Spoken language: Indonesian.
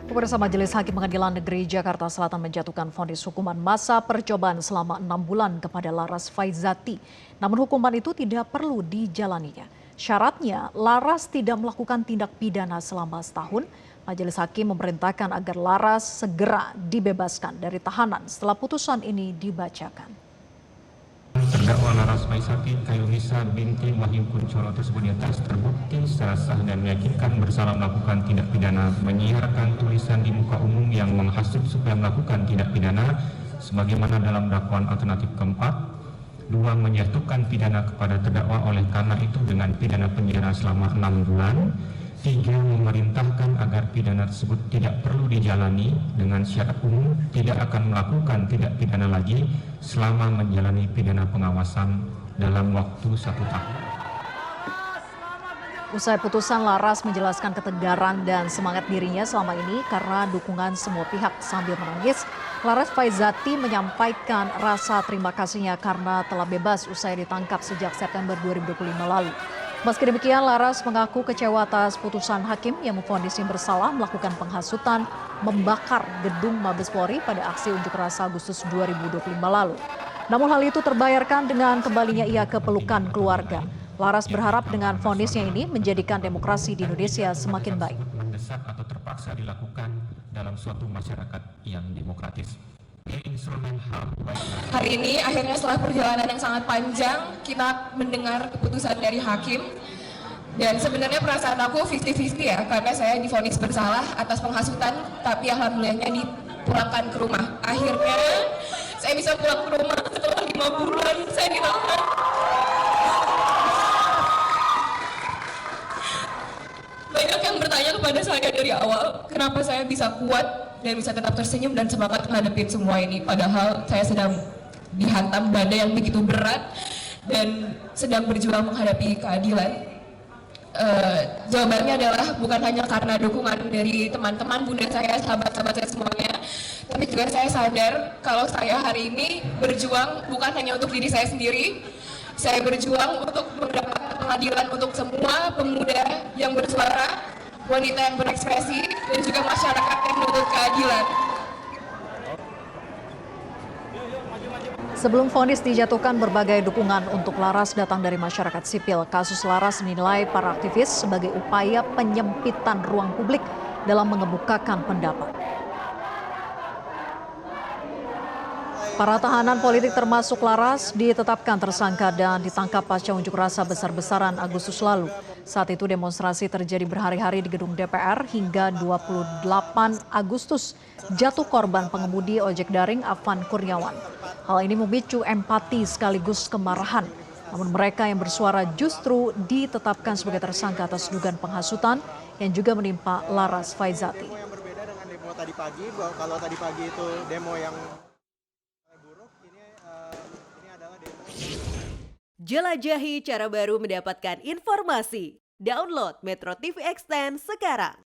Pemirsa, Majelis Hakim Pengadilan Negeri Jakarta Selatan menjatuhkan vonis hukuman masa percobaan selama 6 bulan kepada Laras Faizati. Namun hukuman itu tidak perlu dijalaninya. Syaratnya, Laras tidak melakukan tindak pidana selama setahun. Majelis Hakim memerintahkan agar Laras segera dibebaskan dari tahanan setelah putusan ini dibacakan. Terdakwa Laras Faizati Kayunisa binti Wahyu Kuncoro tersebut di atas terbukti secara sah dan meyakinkan bersalah melakukan tindak pidana menyiarkan tulisan di muka umum yang menghasut supaya melakukan tindak pidana sebagaimana dalam dakwaan alternatif keempat. 2. Menjatuhkan pidana kepada terdakwa oleh karena itu dengan pidana penjara selama 6 bulan. 3. Memerintahkan agar pidana tersebut tidak perlu dijalani dengan syarat umum tidak akan melakukan tindak pidana lagi selama menjalani pidana pengawasan dalam waktu 1 tahun. Usai putusan, Laras menjelaskan ketegaran dan semangat dirinya selama ini karena dukungan semua pihak. Sambil menangis, Laras Faizati menyampaikan rasa terima kasihnya karena telah bebas usai ditangkap sejak September 2025 lalu. Meski demikian, Laras mengaku kecewa atas putusan hakim yang memvonisnya bersalah melakukan penghasutan membakar gedung Mabes Polri pada aksi unjuk rasa Agustus 2025 lalu. Namun hal itu terbayarkan dengan kembalinya ia ke pelukan keluarga. Laras berharap dengan vonisnya ini menjadikan demokrasi di Indonesia semakin baik. Mendesak atau terpaksa dilakukan dalam suatu masyarakat yang demokratis. Hari ini akhirnya setelah perjalanan yang sangat panjang kita mendengar keputusan dari hakim. Dan sebenarnya perasaan aku 50-50 ya, karena saya divonis bersalah atas penghasutan, tapi alhamdulillahnya dipulangkan ke rumah. Akhirnya saya bisa pulang ke rumah setelah 5 bulan saya ditahan. Banyak yang bertanya kepada saya dari awal, kenapa saya bisa kuat dan bisa tetap tersenyum dan semangat menghadapi semua ini. Padahal saya sedang dihantam badai yang begitu berat dan sedang berjuang menghadapi keadilan. Jawabannya adalah bukan hanya karena dukungan dari teman-teman, bunda saya, sahabat-sahabat saya semuanya, tapi juga saya sadar kalau saya hari ini berjuang bukan hanya untuk diri saya sendiri. Saya berjuang untuk mendapatkan pengadilan untuk semua pemuda yang bersuara, wanita yang berekspresi, dan juga masyarakat yang menuntut keadilan. Sebelum vonis dijatuhkan, berbagai dukungan untuk Laras datang dari masyarakat sipil. Kasus Laras dinilai para aktivis sebagai upaya penyempitan ruang publik dalam mengemukakan pendapat. Para tahanan politik termasuk Laras ditetapkan tersangka dan ditangkap pasca unjuk rasa besar-besaran Agustus lalu. Saat itu demonstrasi terjadi berhari-hari di gedung DPR hingga 28 Agustus jatuh korban pengemudi ojek daring Afan Kurniawan. Hal ini memicu empati sekaligus kemarahan. Namun mereka yang bersuara justru ditetapkan sebagai tersangka atas dugaan penghasutan yang juga menimpa Laras Faizati. Demo yang berbeda dengan demo tadi pagi, kalau tadi pagi itu demo yang buruk, ini adalah demo. Jelajahi cara baru mendapatkan informasi. Download Metro TV Extend sekarang.